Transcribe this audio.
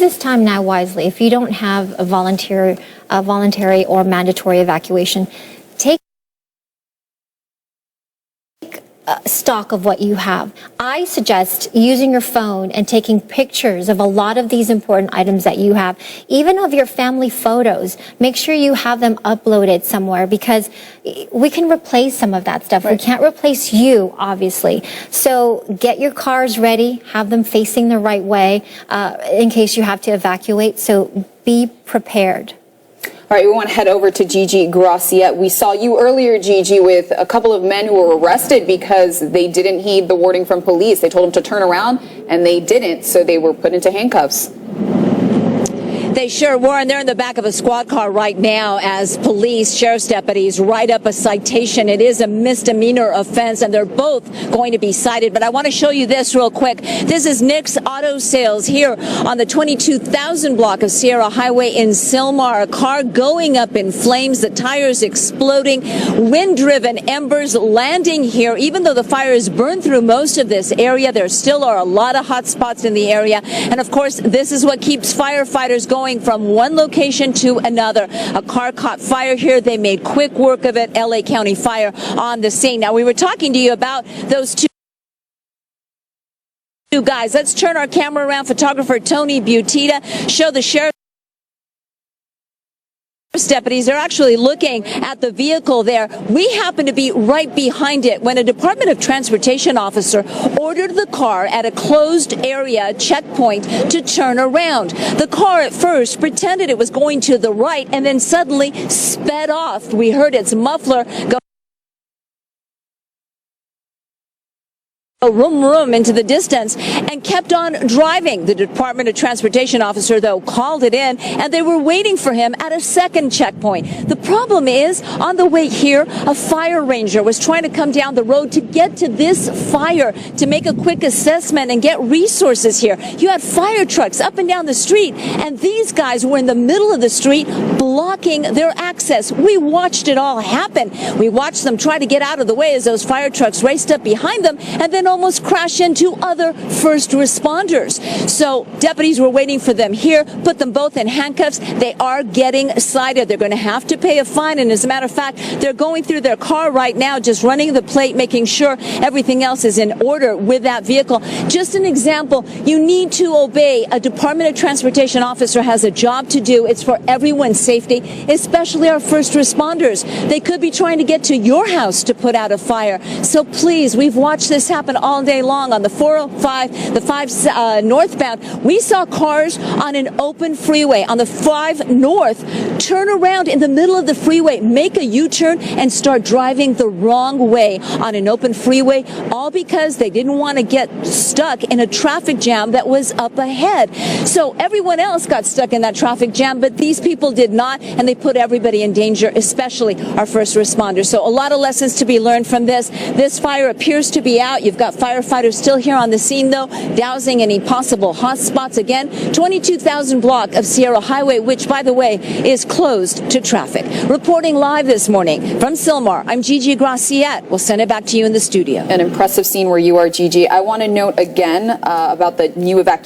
this time now wisely. If you don't have a voluntary or mandatory evacuation, take stock of what you have. I suggest using your phone and taking pictures of a lot of these important items that you have, even of your family photos. Make sure you have them uploaded somewhere, because we can replace some of that stuff. Right. We can't replace you, obviously. So get your cars ready, have them facing the right way in case you have to evacuate. So be prepared. All right, we want to head over to Gigi Graciette. We saw you earlier, Gigi, with a couple of men who were arrested because they didn't heed the warning from police. They told them to turn around, and they didn't, so they were put into handcuffs. They sure were, and they're in the back of a squad car right now as police, sheriff's deputies write up a citation. It is a misdemeanor offense, and they're both going to be cited. But I want to show you this real quick. This is Nick's Auto Sales here on the 22,000 block of Sierra Highway in Sylmar. A car going up in flames, the tires exploding, wind-driven embers landing here. Even though the fire has burned through most of this area, there still are a lot of hot spots in the area. And, of course, this is what keeps firefighters going from one location to another. A car caught fire here. They made quick work of it. LA County Fire on the scene. Now, we were talking to you about those two guys. Let's turn our camera around. Photographer Tony Butita, show the sheriff deputies. They're actually looking at the vehicle there. We happen to be right behind it when a Department of Transportation officer ordered the car at a closed area checkpoint to turn around. The car at first pretended it was going to the right and then suddenly sped off. We heard its muffler go room into the distance and kept on driving. The Department of Transportation officer, though, called it in, and they were waiting for him at a second checkpoint. The problem is, on the way here, a fire ranger was trying to come down the road to get to this fire to make a quick assessment and get resources here. You had fire trucks up and down the street, and these guys were in the middle of the street blocking their access. We watched it all happen. We watched them try to get out of the way as those fire trucks raced up behind them and then almost crash into other first responders. So deputies were waiting for them here, put them both in handcuffs. They are getting cited. They're going to have to pay a fine. And as a matter of fact, they're going through their car right now, just running the plate, making sure everything else is in order with that vehicle. Just an example, you need to obey. A Department of Transportation officer has a job to do. It's for everyone's safety, especially our first responders. They could be trying to get to your house to put out a fire. So please, we've watched this happen all day long on the 405, the 5 northbound. We saw cars on an open freeway on the 5 north turn around in the middle of the freeway, make a U-turn, and start driving the wrong way on an open freeway, all because they didn't want to get stuck in a traffic jam that was up ahead. So everyone else got stuck in that traffic jam, but these people did not, and they put everybody in danger, especially our first responders. So a lot of lessons to be learned from this. This fire appears to be out. You've got firefighters still here on the scene, though, dousing any possible hot spots. Again, 22,000 block of Sierra Highway, which, by the way, is closed to traffic. Reporting live this morning from Sylmar, I'm Gigi Graciette. We'll send it back to you in the studio. An impressive scene where you are, Gigi. I want to note again about the new evacuation.